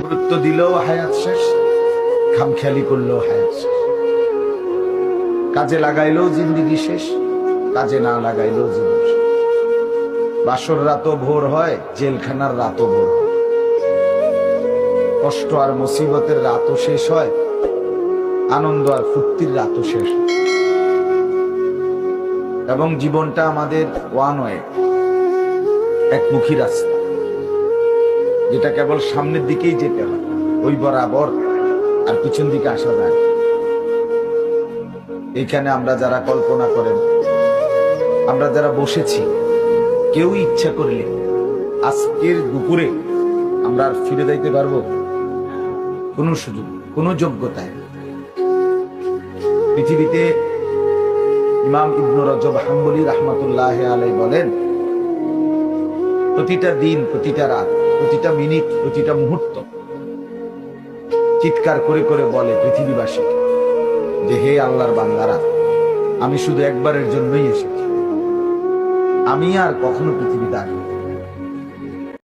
গুরুত্ব দিলেও হায়াত শেষ, খামখেয়ালি করলেও হায়াত শেষ। কাজে লাগাইলেও জিন্দিগি শেষ, কাজে না লাগাইলেও জীবন শেষ। বাসর রাতও ভোর হয়, জেলখানার রাতও ভোর হয়। কষ্ট আর মুসিবতের রাতও শেষ হয়, আনন্দ আর ফুর্তির রাতও শেষ হয়। এবং জীবনটা আমাদের ওয়ান ওয়ে, একমুখী রাস্তা, যেটা কেবল সামনের দিকেই যেতে হয়, ওই বরাবর, আর পিছন দিকে আসা যায়। এইখানে আমরা যারা কল্পনা করেন, আমরা যারা বসেছি, কেউ ইচ্ছা করলে আজকের দুপুরে আমরা আর ফিরে যাইতে পারবো? কোন সুযোগ, কোন যোগ্যতায়? পৃথিবীতে ইমাম ইবনে রজব হাম্বলী রাহমাতুল্লাহ আলাইহি বলেন, প্রতিটা দিন, প্রতিটা রাত, প্রতিটা মিনিট, প্রতিটা মুহূর্ত চিৎকার করে করে বলে পৃথিবীবাসীকে যে, হে আল্লাহর বান্দারা, আমি শুধু একবারের জন্যই এসেছি, আমি আর কখনো পৃথিবীতে আসবো।